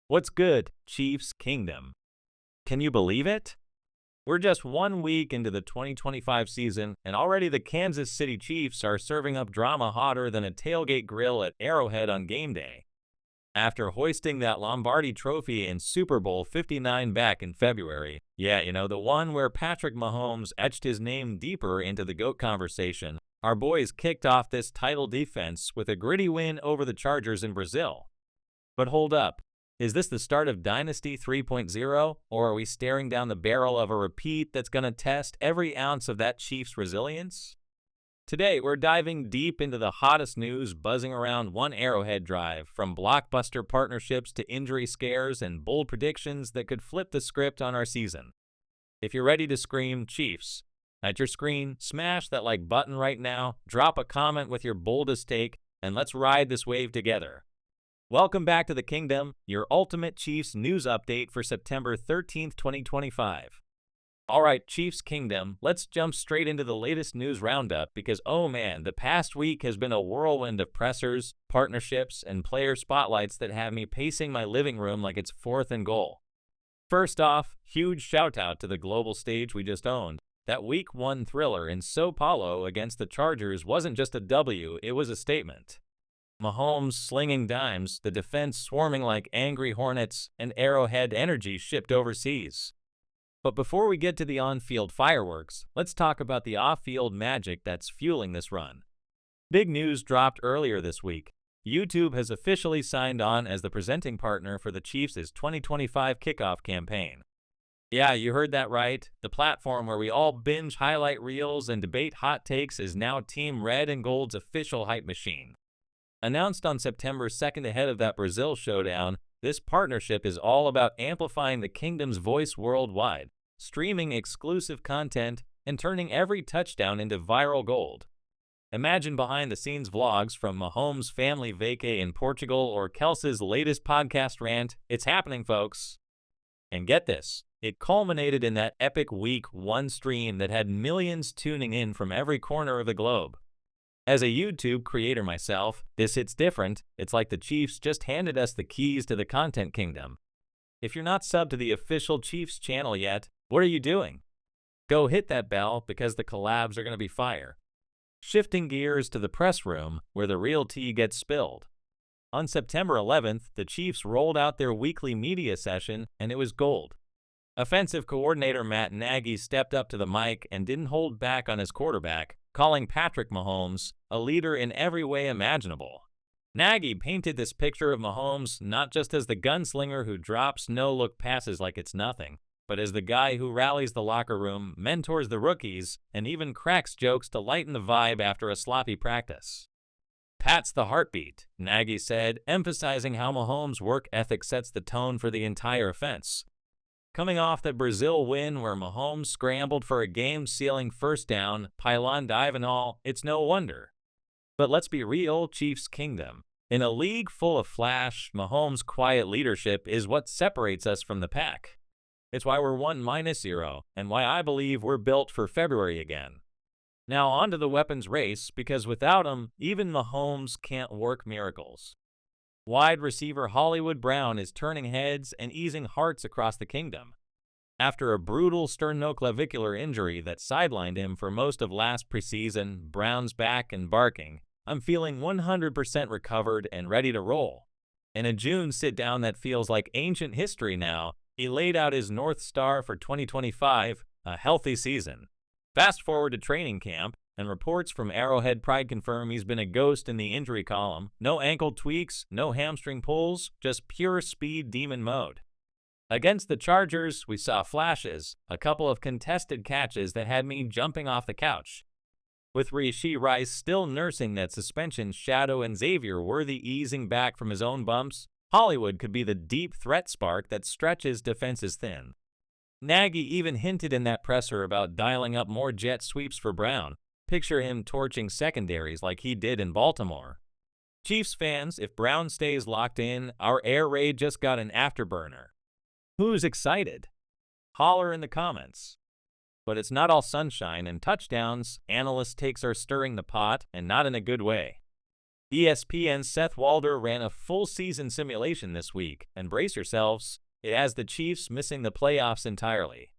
What's good, Chiefs Kingdom? Can you believe it? We're just 1 week into the 2025 season, and already the Kansas City Chiefs are serving up drama hotter than a tailgate grill at Arrowhead on game day. After hoisting that Lombardi trophy in Super Bowl 59 back in February, the one where Patrick Mahomes etched his name deeper into the GOAT conversation, our boys kicked off this title defense with a gritty win over the Chargers in Brazil. But hold up. Is this the start of Dynasty 3.0, or are we staring down the barrel of a repeat that's going to test every ounce of that Chiefs' resilience? Today, we're diving deep into the hottest news buzzing around one Arrowhead drive, from blockbuster partnerships to injury scares and bold predictions that could flip the script on our season. If you're ready to scream Chiefs at your screen, smash that like button right now, drop a comment with your boldest take, and let's ride this wave together. Welcome back to the Kingdom, your ultimate Chiefs news update for September 13th, 2025. Alright, Chiefs Kingdom, let's jump straight into the latest news roundup because, oh man, the past week has been a whirlwind of pressers, partnerships, and player spotlights that have me pacing my living room like it's 4th and goal. First off, huge shout out to the global stage we just owned. That Week 1 thriller in Sao Paulo against the Chargers wasn't just a W, it was a statement. Mahomes slinging dimes, the defense swarming like angry hornets, and Arrowhead energy shipped overseas. But before we get to the on-field fireworks, let's talk about the off-field magic that's fueling this run. Big news dropped earlier this week. YouTube has officially signed on as the presenting partner for the Chiefs' 2025 kickoff campaign. Yeah, you heard that right. The platform where we all binge highlight reels and debate hot takes is now Team Red and Gold's official hype machine. Announced on September 2nd ahead of that Brazil showdown, this partnership is all about amplifying the Kingdom's voice worldwide, streaming exclusive content, and turning every touchdown into viral gold. Imagine behind-the-scenes vlogs from Mahomes' family vacay in Portugal or Kelsey's latest podcast rant. It's happening, folks. And get this, it culminated in that epic Week 1 stream that had millions tuning in from every corner of the globe. As a YouTube creator myself, this hits different. It's like the Chiefs just handed us the keys to the content kingdom. If you're not subbed to the official Chiefs channel yet, what are you doing? Go hit that bell because the collabs are going to be fire. Shifting gears to the press room, where the real tea gets spilled. On September 11th, the Chiefs rolled out their weekly media session, and it was gold. Offensive coordinator Matt Nagy stepped up to the mic and didn't hold back on his quarterback, calling Patrick Mahomes a leader in every way imaginable. Nagy painted this picture of Mahomes not just as the gunslinger who drops no-look passes like it's nothing, but as the guy who rallies the locker room, mentors the rookies, and even cracks jokes to lighten the vibe after a sloppy practice. Pat's the heartbeat, Nagy said, emphasizing how Mahomes' work ethic sets the tone for the entire offense. Coming off the Brazil win where Mahomes scrambled for a game-sealing first down, pylon dive and all, it's no wonder. But let's be real, Chiefs Kingdom. In a league full of flash, Mahomes' quiet leadership is what separates us from the pack. It's why we're 1-0, and why I believe we're built for February again. Now on to the weapons race, because without them, even Mahomes can't work miracles. Wide receiver Hollywood Brown is turning heads and easing hearts across the kingdom. After a brutal sternoclavicular injury that sidelined him for most of last preseason, Brown's back and barking. I'm feeling 100% recovered and ready to roll. In a June sit-down that feels like ancient history now, he laid out his North Star for 2025, a healthy season. Fast forward to training camp, and reports from Arrowhead Pride confirm he's been a ghost in the injury column. No ankle tweaks, no hamstring pulls, just pure speed demon mode. Against the Chargers, we saw flashes, a couple of contested catches that had me jumping off the couch. With Rashee Rice still nursing that suspension shadow and Xavier Worthy easing back from his own bumps, Hollywood could be the deep threat spark that stretches defenses thin. Nagy even hinted in that presser about dialing up more jet sweeps for Brown. Picture him torching secondaries like he did in Baltimore. Chiefs fans, if Brown stays locked in, our air raid just got an afterburner. Who's excited? Holler in the comments. But it's not all sunshine and touchdowns. Analyst takes are stirring the pot, and not in a good way. ESPN's Seth Walder ran a full season simulation this week, and brace yourselves, it has the Chiefs missing the playoffs entirely.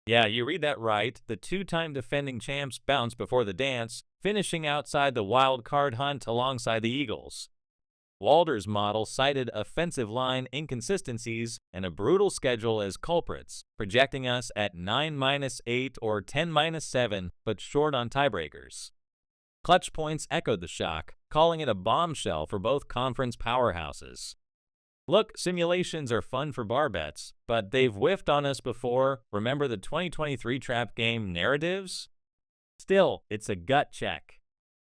Yeah, you read that right. The two-time defending champs bounce before the dance, finishing outside the wild card hunt alongside the Eagles. Walder's model cited offensive line inconsistencies and a brutal schedule as culprits, projecting us at 9-8 or 10-7, but short on tiebreakers. Clutch Points echoed the shock, calling it a bombshell for both conference powerhouses. Look, simulations are fun for bar bets, but they've whiffed on us before. Remember the 2023 trap game narratives? Still, it's a gut check.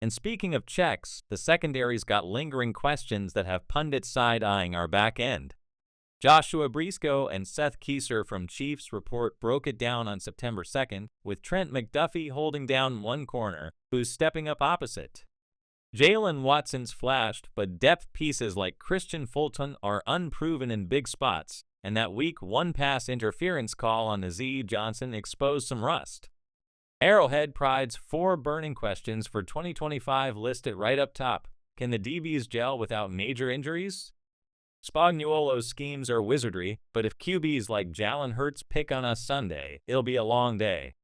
And speaking of checks, the secondary's got lingering questions that have pundits side-eyeing our back end. Joshua Briscoe and Seth Keiser from Chiefs Report broke it down on September 2nd, with Trent McDuffie holding down one corner, who's stepping up opposite. Jalen Watson's flashed, but depth pieces like Christian Fulton are unproven in big spots, and that week one pass interference call on Nazeeh Johnson exposed some rust. Arrowhead prides 4 burning questions for 2025 listed right up top. Can the DBs gel without major injuries? Spagnuolo's schemes are wizardry, but if QBs like Jalen Hurts pick on us Sunday, it'll be a long day.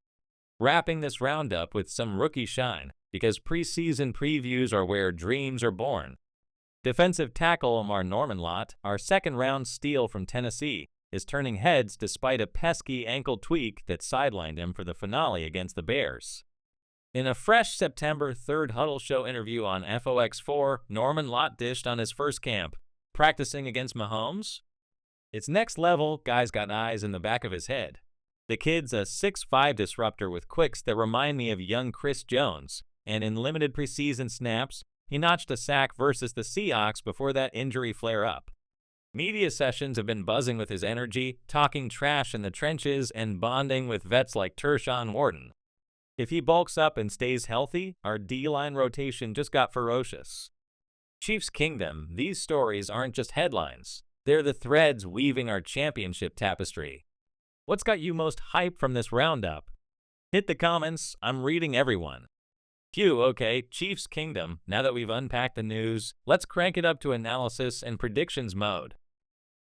Wrapping this roundup with some rookie shine, because preseason previews are where dreams are born. Defensive tackle Omar Norman-Lott, our second-round steal from Tennessee, is turning heads despite a pesky ankle tweak that sidelined him for the finale against the Bears. In a fresh September 3rd Huddle Show interview on FOX4, Norman-Lott dished on his first camp, practicing against Mahomes. It's next level, guy's got eyes in the back of his head. The kid's a 6'5" disruptor with quicks that remind me of young Chris Jones, and in limited preseason snaps, he notched a sack versus the Seahawks before that injury flare-up. Media sessions have been buzzing with his energy, talking trash in the trenches, and bonding with vets like Tershawn Wharton. If he bulks up and stays healthy, our D-line rotation just got ferocious. Chiefs Kingdom, these stories aren't just headlines. They're the threads weaving our championship tapestry. What's got you most hyped from this roundup? Hit the comments, I'm reading everyone. Phew, okay, Chiefs Kingdom, now that we've unpacked the news, let's crank it up to analysis and predictions mode.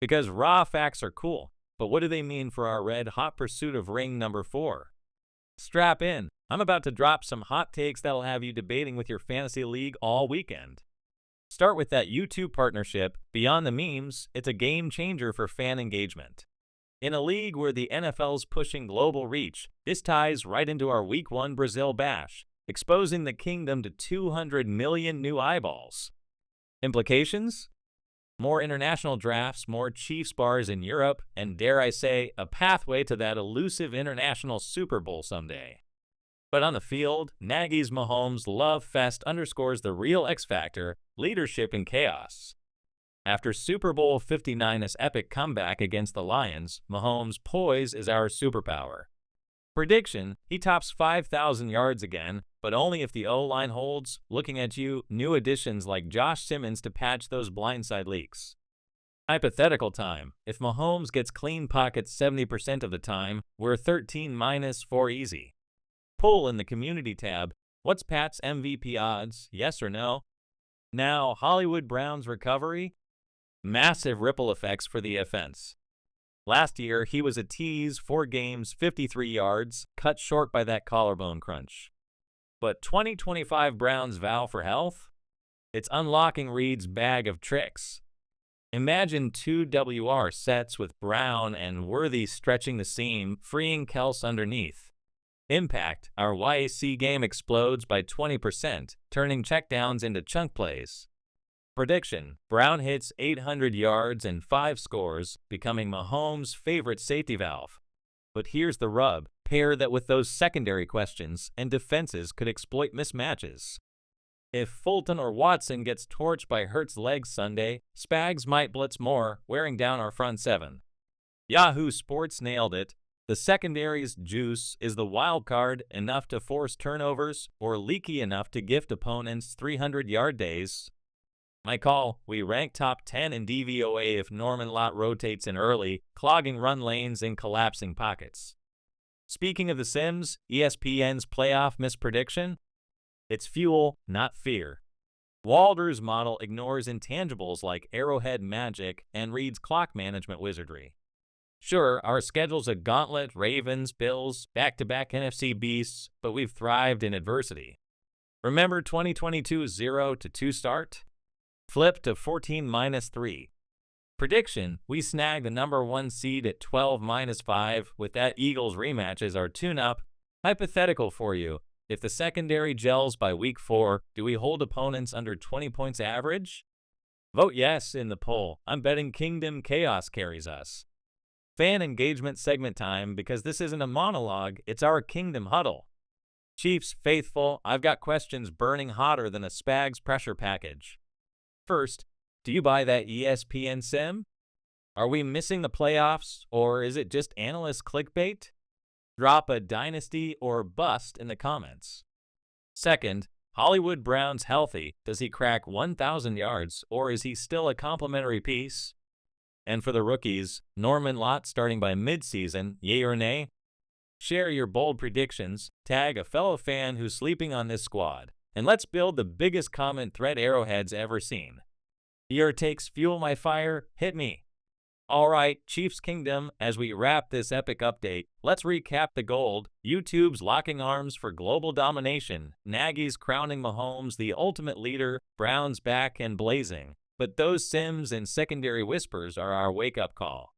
Because raw facts are cool, but what do they mean for our red-hot pursuit of ring number 4? Strap in, I'm about to drop some hot takes that'll have you debating with your fantasy league all weekend. Start with that YouTube partnership. Beyond the memes, it's a game changer for fan engagement. In a league where the NFL's pushing global reach, this ties right into our Week 1 Brazil Bash, exposing the kingdom to 200 million new eyeballs. Implications? More international drafts, more Chiefs bars in Europe, and dare I say, a pathway to that elusive international Super Bowl someday. But on the field, Nagy's Mahomes love fest underscores the real X factor, leadership in chaos. After Super Bowl 59's epic comeback against the Lions, Mahomes' poise is our superpower. Prediction, he tops 5,000 yards again, but only if the O-line holds. Looking at you, new additions like Josh Simmons to patch those blindside leaks. Hypothetical time, if Mahomes gets clean pockets 70% of the time, we're 13-4 easy. Poll in the community tab, what's Pat's MVP odds, yes or no? Now, Hollywood Brown's recovery? Massive ripple effects for the offense. Last year, he was a tease, 4 games, 53 yards, cut short by that collarbone crunch. But 2025 Browns vow for health? It's unlocking Reed's bag of tricks. Imagine 2 WR sets with Brown and Worthy stretching the seam, freeing Kels underneath. Impact, our YAC game explodes by 20%, turning checkdowns into chunk plays. Prediction, Brown hits 800 yards and 5 scores, becoming Mahomes' favorite safety valve. But here's the rub, pair that with those secondary questions, and defenses could exploit mismatches. If Fulton or Watson gets torched by Hurts' legs Sunday, Spags might blitz more, wearing down our front 7. Yahoo Sports nailed it. The secondary's juice is the wild card, enough to force turnovers, or leaky enough to gift opponents 300-yard days. My call, we rank top 10 in DVOA if Norman-Lott rotates in early, clogging run lanes and collapsing pockets. Speaking of the Sims, ESPN's playoff misprediction? It's fuel, not fear. Walder's model ignores intangibles like arrowhead magic and reads clock management wizardry. Sure, our schedule's a gauntlet, Ravens, Bills, back-to-back NFC beasts, but we've thrived in adversity. Remember 2022's 0-2 start? Flip to 14-3. Prediction, we snag the number 1 seed at 12-5 with that Eagles rematch as our tune-up. Hypothetical for you, if the secondary gels by week 4, do we hold opponents under 20 points average? Vote yes in the poll. I'm betting Kingdom Chaos carries us. Fan engagement segment time, because this isn't a monologue, it's our Kingdom huddle. Chiefs faithful, I've got questions burning hotter than a Spags pressure package. First, do you buy that ESPN sim? Are we missing the playoffs, or is it just analyst clickbait? Drop a dynasty or bust in the comments. Second, Hollywood Brown's healthy. Does he crack 1,000 yards, or is he still a complimentary piece? And for the rookies, Norman Lott starting by midseason, yay or nay? Share your bold predictions, tag a fellow fan who's sleeping on this squad, and let's build the biggest comment thread Arrowhead's ever seen. Your takes fuel my fire, hit me. Alright, Chiefs Kingdom, as we wrap this epic update, let's recap the gold. YouTube's locking arms for global domination, Nagy's crowning Mahomes the ultimate leader, Browns back and blazing. But those sims and secondary whispers are our wake-up call.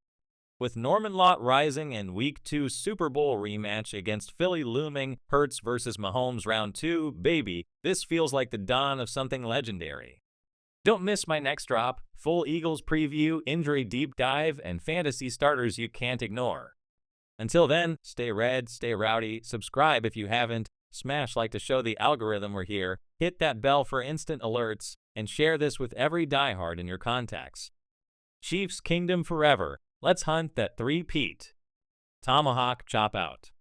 With Norman Lott rising and Week 2 Super Bowl rematch against Philly looming, Hurts versus Mahomes Round 2, baby, this feels like the dawn of something legendary. Don't miss my next drop, full Eagles preview, injury deep dive, and fantasy starters you can't ignore. Until then, stay red, stay rowdy, subscribe if you haven't, smash like to show the algorithm we're here, hit that bell for instant alerts, and share this with every diehard in your contacts. Chiefs Kingdom forever, let's hunt that three-peat. Tomahawk chop out.